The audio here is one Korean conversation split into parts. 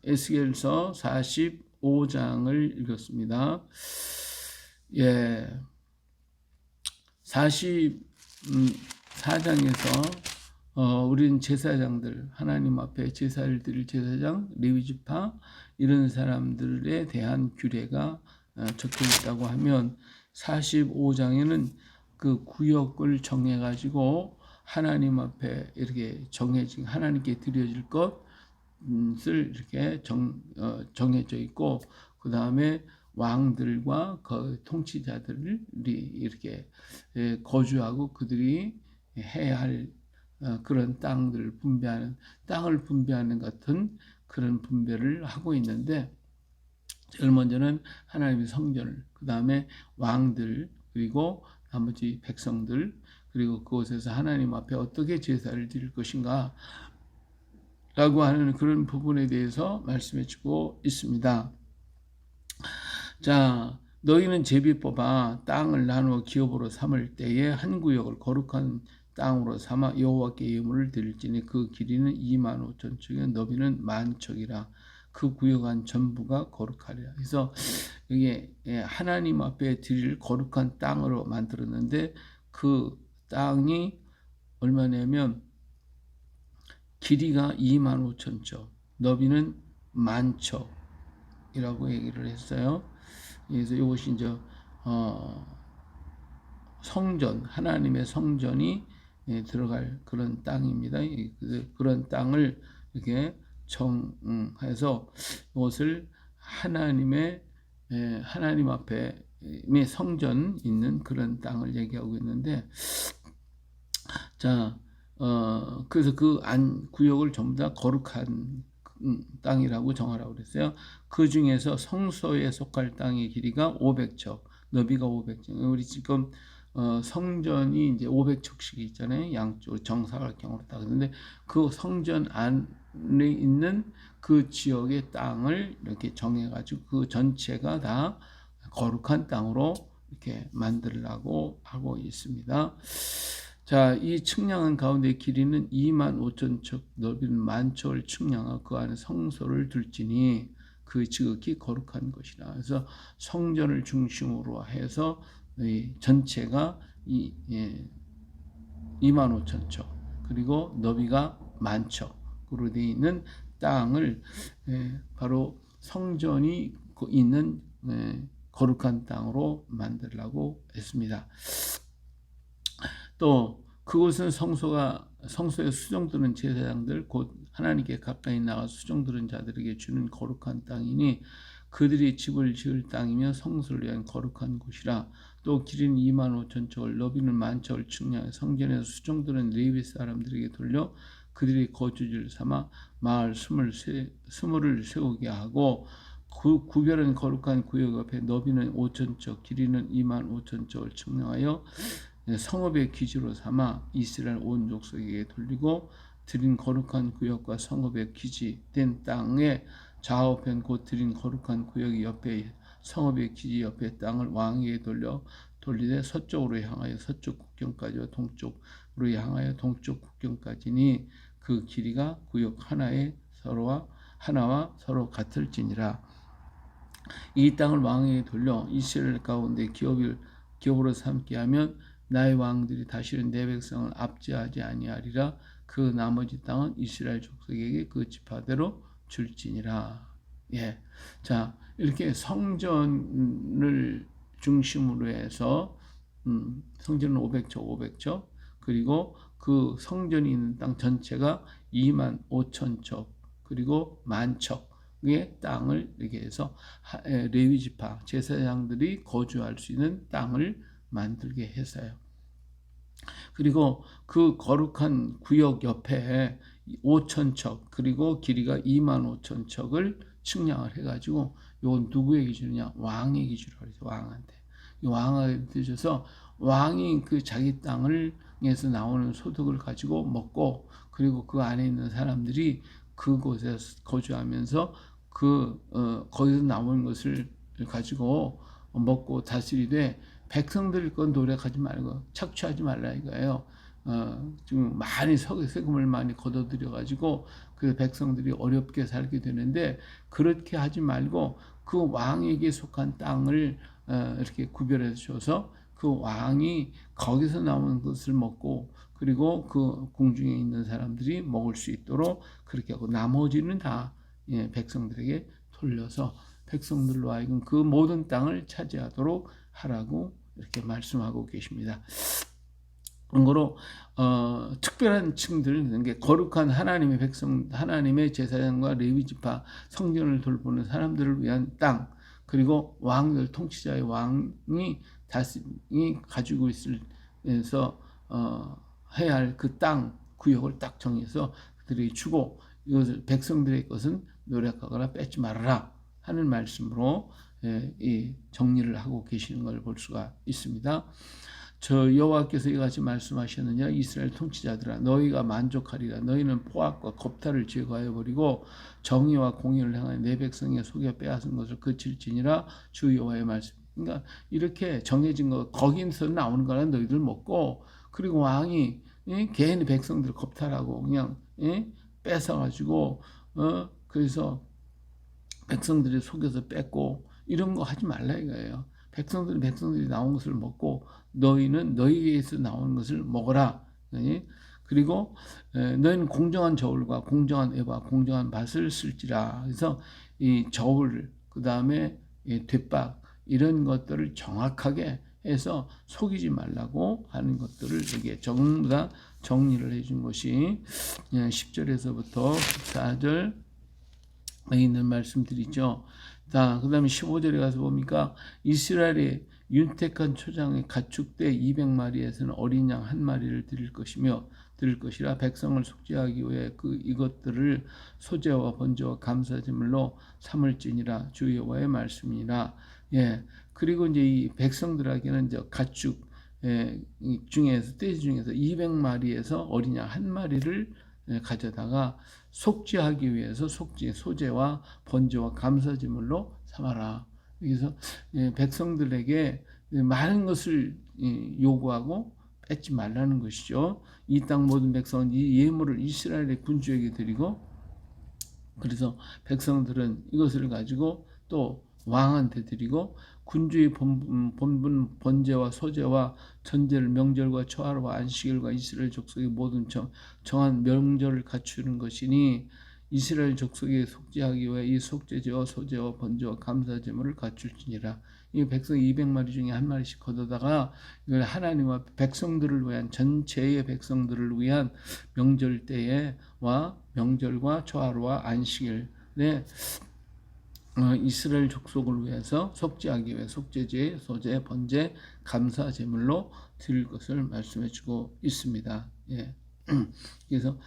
에스겔서 45장을 읽었습니다. 예, 44장에서 우리는 제사장들, 하나님 앞에 제사를 드릴 제사장, 레위지파 이런 사람들에 대한 규례가 적혀 있다고 하면 45장에는 그 구역을 정해 가지고 하나님 앞에 이렇게 정해진 하나님께 드려질 것을 이렇게 정해져 있고, 그 다음에 왕들과 그 통치자들이 이렇게 거주하고 그들이 해야 할 그런 땅을 분배하는 같은 그런 분배를 하고 있는데, 제일 먼저는 하나님의 성전을, 그 다음에 왕들, 그리고 나머지 백성들, 그리고 그곳에서 하나님 앞에 어떻게 제사를 드릴 것인가 라고 하는 그런 부분에 대해서 말씀해 주고 있습니다. 자, 너희는 제비 뽑아 땅을 나누어 기업으로 삼을 때에 한 구역을 거룩한 땅으로 삼아 여호와께 예물을 드릴지니 그 길이는 25,000척이요 너비는 10,000척이라. 그 구역 안 전부가 거룩하리라. 그래서 이게 하나님 앞에 드릴 거룩한 땅으로 만들었는데, 그 땅이 얼마냐면 길이가 25,000척, 너비는 10,000척이라고 얘기를 했어요. 그래서 이것이 이제 성전, 하나님의 성전이 들어갈 그런 땅입니다. 그런 땅을 이렇게 정해서 이것을 하나님 앞에 성전 있는 그런 땅을 얘기하고 있는데, 자, 그래서 그 안 구역을 전부 다 거룩한 땅이라고 정하라고 그랬어요. 그 중에서 성소에 속할 땅의 길이가 500척, 너비가 500척. 우리 지금 성전이 이제 500척씩 있잖아요. 양쪽 정사각형으로 딱. 근데 그 성전 안에 있는 그 지역의 땅을 이렇게 정해가지고 그 전체가 다 거룩한 땅으로 이렇게 만들라고 하고 있습니다. 자, 이 측량한 가운데 길이는 25,000척, 넓이는 10,000척을 측량하고 그 안에 성소를 둘지니 그 지극히 거룩한 것이라. 그래서 성전을 중심으로 해서 전체가 25,000척, 그리고 너비가 10,000척으로 되어 있는 땅을 바로 성전이 있는 거룩한 땅으로 만들라고 했습니다. 또 그곳은 성소에 수종드는 제사장들, 곧 하나님께 가까이 나가 수종드는 자들에게 주는 거룩한 땅이니 그들이 집을 지을 땅이며 성소를 위한 거룩한 곳이라. 또 길이는 25,000척을, 너비는 10,000척을 측량해 성전에서 수종드는 레위 사람들에게 돌려 그들이 거주지를 삼아 마을 20을 세우게 하고, 그 구별은 거룩한 구역 앞에 너비는 5,000척, 길이는 25,000척을 측량하여 성읍의 기지로 삼아 이스라엘 온 족속에게 돌리고, 드린 거룩한 구역과 성읍의 기지된 땅의 좌우편 곧 드린 거룩한 구역 옆에 성읍의 기지 옆에 땅을 왕에게 돌리되 서쪽으로 향하여 서쪽 국경까지와 동쪽으로 향하여 동쪽 국경까지니 그 길이가 구역 하나와 서로 같을지니라. 이 땅을 왕에게 돌려 이스라엘 가운데 기업으로 삼게 하면 나의 왕들이 다시는 내 백성을 압제하지 아니하리라. 그 나머지 땅은 이스라엘 족속에게 그 지파대로 줄지니라. 예, 자, 이렇게 성전을 중심으로 해서 성전은 500척, 그리고 그 성전이 있는 땅 전체가 25,000척, 그리고 10,000척의 땅을 이렇게 해서 레위 지파 제사장들이 거주할 수 있는 땅을 만들게 했어요. 그리고 그 거룩한 구역 옆에 5,000척, 그리고 길이가 25,000척을 측량을 해가지고, 이건 누구의 기준이냐? 왕의 기준으로 해서 왕한테. 왕한테 드셔서 왕이 그 자기 땅에서 나오는 소득을 가지고 먹고, 그리고 그 안에 있는 사람들이 그곳에 거주하면서 거기서 나오는 것을 가지고 먹고 다스리되, 백성들 건 노력하지 말고 착취하지 말라 이거예요. 지금 많이 세금을 많이 걷어들여 가지고 그 백성들이 어렵게 살게 되는데, 그렇게 하지 말고 그 왕에게 속한 땅을 이렇게 구별해 줘서 그 왕이 거기서 나오는 것을 먹고, 그리고 그 궁중에 있는 사람들이 먹을 수 있도록 그렇게 하고, 나머지는 다 백성들에게 돌려서 백성들로 하여금 그 모든 땅을 차지하도록 하라고 이렇게 말씀하고 계십니다. 그러므로 특별한 층들, 게 거룩한 하나님의 백성, 하나님의 제사장과 레위 지파, 성전을 돌보는 사람들을 위한 땅, 그리고 왕들, 통치자의 왕이 다스이 가지고 있을서 해야 할 그 땅 구역을 딱 정해서 그들이 주고, 이것을 백성들의 것은 노력하거나 뺏지 말아라 하는 말씀으로 이 정리를 하고 계시는 걸 볼 수가 있습니다. 저 여호와께서 이같이 말씀하셨느냐, 이스라엘 통치자들아, 너희가 만족하리라. 너희는 포악과 겁탈을 제거하여 버리고 정의와 공의를 행하여 내 백성의 속여 빼앗은 것을 그칠지니라. 주 여호와의 말씀. 그러니까 이렇게 정해진 거, 거기서 나오는 거는 너희들 먹고, 그리고 왕이 개인의 백성들을 겁탈하고 그냥 뺏어가지고 그래서 백성들이 속여서 뺏고 이런 거 하지 말라 이거예요. 백성들이 나온 것을 먹고 너희는 너희에게서 나오는 것을 먹어라. 그리고 너희는 공정한 저울과 공정한 에바, 공정한 밭을 쓸지라. 그래서 이 저울, 그 다음에 뒷박, 이런 것들을 정확하게 해서 속이지 말라고 하는 것들을 이게 전부 다 정리를 해준 것이 10절에서부터 14절에 있는 말씀들이죠. 그 다음에 15절에 가서 보니까 이스라엘의 윤택한 초장의 가축대 200마리에서는 어린 양 1마리를 드릴 것이라. 백성을 속죄하기 위해 이것들을 소제와 번제와 감사제물로 삼을지니라. 주 여호와의 말씀이니라. 그리고 이제 이 백성들에게는 이제 가축 중에서, 떼 중에서 200마리에서 어린 양 1마리를 가져다가 속죄하기 위해서 소제와 번제와 감사제물로 삼아라. 그래서 백성들에게 많은 것을 요구하고 뺏지 말라는 것이죠. 이 땅 모든 백성은 이 예물을 이스라엘의 군주에게 드리고, 그래서 백성들은 이것을 가지고 또 왕한테 드리고, 군주의 본분 번제와 소제와 전제를 명절과 초하루와 안식일과 이스라엘 족속의 모든 정한 명절을 갖추는 것이니, 이스라엘 족속에 속죄하기 위해 이 속죄제와 소제와 번제와 감사제물을 갖출지니라. 이 백성 200마리 중에 1마리씩 걷어다가 이걸 하나님 앞에 백성들을 위한, 전체의 백성들을 위한 명절 때에와 명절과 초하루와 안식일에 이스라엘 족속을 위해서 속죄하기 위해 속죄제, 소제, 번제, 감사 제물로 드릴 것을 말씀해 주고 있습니다. 그래서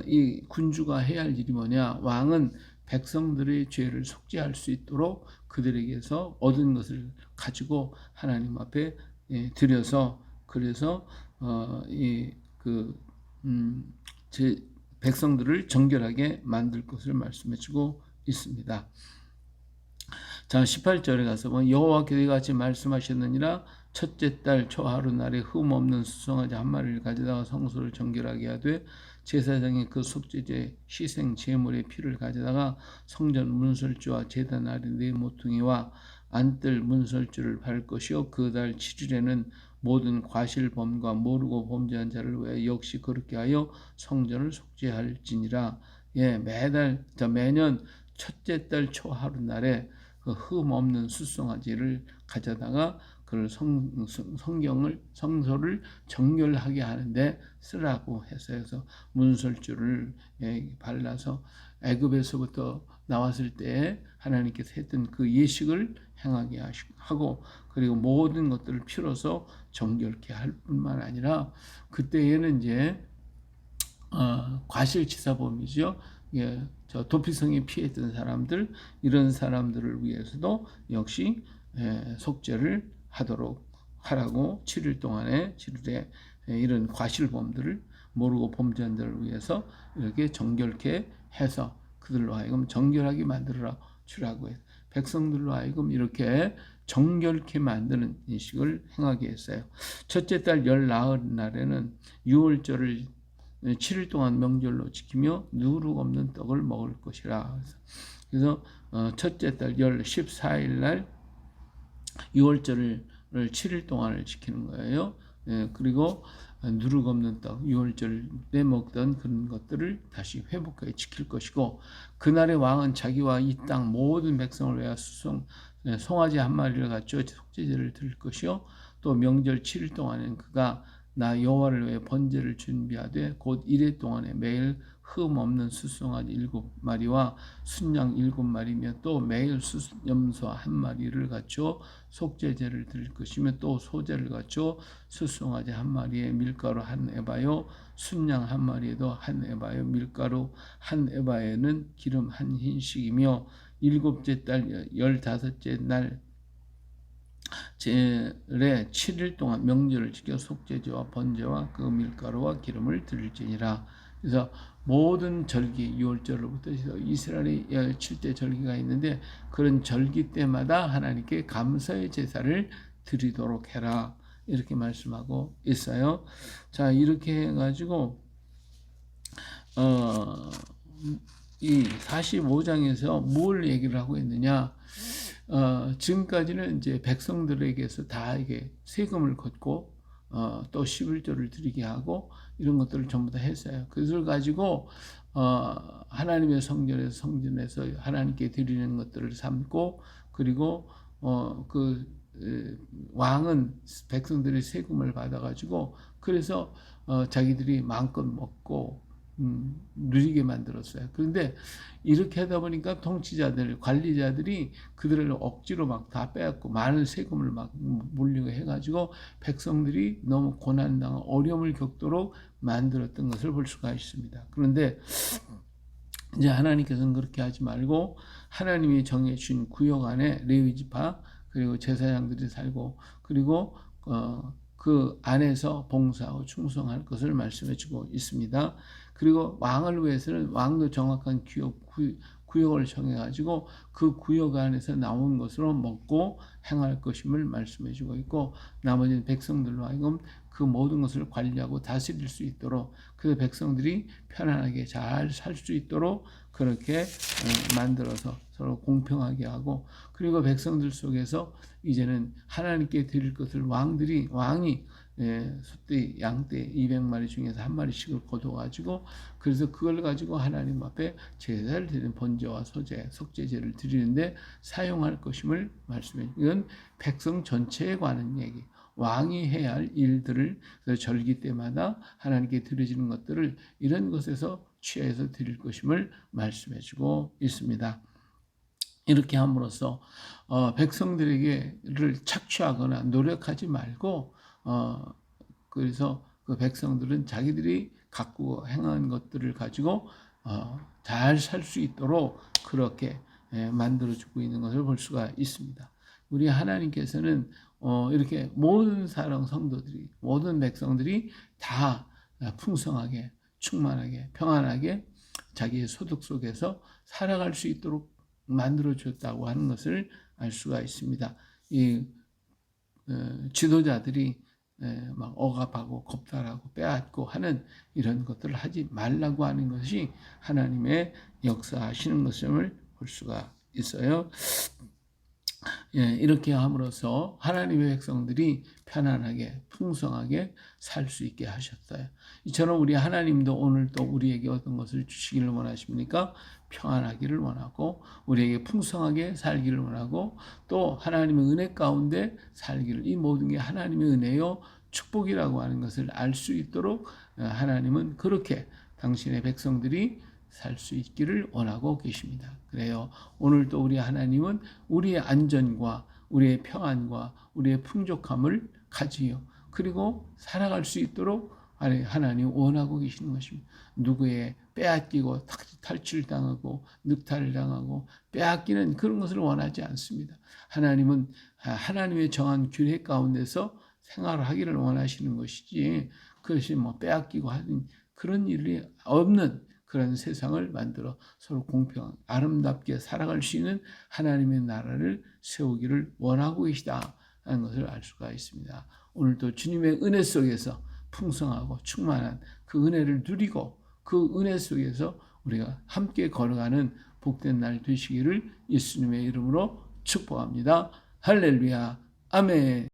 이 군주가 해야 할 일이 뭐냐? 왕은 백성들의 죄를 속죄할 수 있도록 그들에게서 얻은 것을 가지고 하나님 앞에 드려서, 그래서 백성들을 정결하게 만들 것을 말씀해 주고 있습니다. 자, 18절에 가서 보면 여호와께서 이같이 말씀하셨느니라. 첫째 달 초하루 날에 흠 없는 수송아지 1마리를 가져다가 성소를 정결하게 하되, 제사장의 그 속죄제 희생 제물의 피를 가져다가 성전 문설주와 제단 아래 네 모퉁이와 안뜰 문설주를 발 것이요, 그 달 7일에는 모든 과실범과 모르고 범죄한 자를 위하여 역시 그렇게 하여 성전을 속죄할지니라. 매년 첫째 달 초하루 날에 그 흠 없는 숫송아지를 가져다가 그를 성소를 정결하게 하는데 쓰라고 해서 문설주를 발라서 애굽에서부터 나왔을 때 하나님께서 했던 그 예식을 행하게 하고, 그리고 모든 것들을 피로서 정결케 할 뿐만 아니라, 그때에는 이제 과실치사범이죠. 저 도피성에 피했던 사람들, 이런 사람들을 위해서도 역시 속죄를 하도록 하라고, 7일 동안에 7일에 이런 과실범들을, 모르고 범죄한 자를 위해서 이렇게 정결케 해서 그들로 하여금 정결하게 만들어 주라고 해서 백성들로 하여금 이렇게 정결케 만드는 인식을 행하게 했어요. 첫째 달 열 나흘 날에는 유월절을 7일 동안 명절로 지키며 누룩 없는 떡을 먹을 것이라. 그래서 첫째 달 열 14일 날 유월절을 7일 동안을 지키는 거예요. 그리고 누룩 없는 떡, 유월절 때 먹던 그런 것들을 다시 회복하게 지킬 것이고, 그날의 왕은 자기와 이 땅 모든 백성을 위하여 송아지 한 마리를 갖춰 속죄제를 드릴 것이요, 또 명절 7일 동안에는 그가 나 여호와를 위해 번제를 준비하되 곧 이래 동안에 매일 흠 없는 숫송아지 7마리와 순양 7마리며 또 매일 염소 1마리를 갖춰 속죄제를 드릴 것이며, 또 소제를 갖춰 숫송아지 1마리에 밀가루 1에바요 순양 1마리에도 1에바요 밀가루 1에바에는 기름 1흰씩이며, 일곱째 달 15째 날 제래 7일 동안 명절을 지켜 속죄제와 번제와 그 밀가루와 기름을 드릴지니라. 그래서 모든 절기, 6월절로부터 해서 이스라엘의 7대 절기가 있는데, 그런 절기 때마다 하나님께 감사의 제사를 드리도록 해라, 이렇게 말씀하고 있어요. 자, 이렇게 해가지고 이 45장에서 뭘 얘기를 하고 있느냐? 지금까지는 이제 백성들에게서 다 이게 세금을 걷고 또 11조를 드리게 하고 이런 것들을 전부 다 했어요. 그것을 가지고 하나님의 성전에서 하나님께 드리는 것들을 삼고, 그리고 그 왕은 백성들의 세금을 받아가지고 그래서 자기들이 마음껏 먹고 누리게 만들었어요. 그런데 이렇게 하다 보니까 통치자들, 관리자들이 그들을 억지로 막 다 빼앗고 많은 세금을 막 물리고 해가지고 백성들이 너무 고난당하고 어려움을 겪도록 만들었던 것을 볼 수가 있습니다. 그런데 이제 하나님께서는 그렇게 하지 말고 하나님이 정해주신 구역 안에 레위 지파 그리고 제사장들이 살고, 그리고 그 안에서 봉사하고 충성할 것을 말씀해 주고 있습니다. 그리고 왕을 위해서는 왕도 정확한 구역을 정해가지고 그 구역 안에서 나온 것으로 먹고 행할 것임을 말씀해 주고 있고, 나머지 백성들로 하여금 그 모든 것을 관리하고 다스릴 수 있도록, 그 백성들이 편안하게 잘 살 수 있도록 그렇게 만들어서 서로 공평하게 하고, 그리고 백성들 속에서 이제는 하나님께 드릴 것을 왕이 소떼, 양떼 200마리 중에서 한 마리씩을 거둬가지고, 그래서 그걸 가지고 하나님 앞에 제사를 드리는 번제와 소제, 속죄제를 드리는데 사용할 것임을 말씀해. 이건 백성 전체에 관한 얘기. 왕이 해야 할 일들을 절기 때마다 하나님께 드려지는 것들을 이런 것에서 취해서 드릴 것임을 말씀해 주고 있습니다. 이렇게 함으로써 백성들에게를 착취하거나 노력하지 말고, 그래서 그 백성들은 자기들이 갖고 행한 것들을 가지고 잘 살 수 있도록 그렇게 만들어주고 있는 것을 볼 수가 있습니다. 우리 하나님께서는 이렇게 모든 사랑 성도들이, 모든 백성들이 다 풍성하게, 충만하게, 평안하게 자기의 소득 속에서 살아갈 수 있도록 만들어줬다고 하는 것을 알 수가 있습니다. 이 지도자들이 막 억압하고 겁탈하고 빼앗고 하는 이런 것들을 하지 말라고 하는 것이 하나님의 역사하시는 것임을 볼 수가 있어요. 이렇게 함으로써 하나님의 백성들이 편안하게 풍성하게 살 수 있게 하셨어요. 이처럼 우리 하나님도 오늘 또 우리에게 어떤 것을 주시기를 원하십니까? 평안하기를 원하고, 우리에게 풍성하게 살기를 원하고, 또 하나님의 은혜 가운데 살기를, 이 모든 게 하나님의 은혜요 축복이라고 하는 것을 알 수 있도록 하나님은 그렇게 당신의 백성들이 살 수 있기를 원하고 계십니다. 그래요. 오늘도 우리 하나님은 우리의 안전과 우리의 평안과 우리의 풍족함을 가지요. 그리고 살아갈 수 있도록 하나님 원하고 계시는 것입니다. 누구의 빼앗기고 탈출당하고 늑탈을 당하고 빼앗기는 그런 것을 원하지 않습니다. 하나님은 하나님의 정한 규례 가운데서 생활하기를 원하시는 것이지, 그것이 뭐 빼앗기고 하는 그런 일이 없는 그런 세상을 만들어 서로 공평한 아름답게 살아갈 수 있는 하나님의 나라를 세우기를 원하고 계시다 하는 것을 알 수가 있습니다. 오늘도 주님의 은혜 속에서 풍성하고 충만한 그 은혜를 누리고 그 은혜 속에서 우리가 함께 걸어가는 복된 날 되시기를 예수님의 이름으로 축복합니다. 할렐루야. 아멘.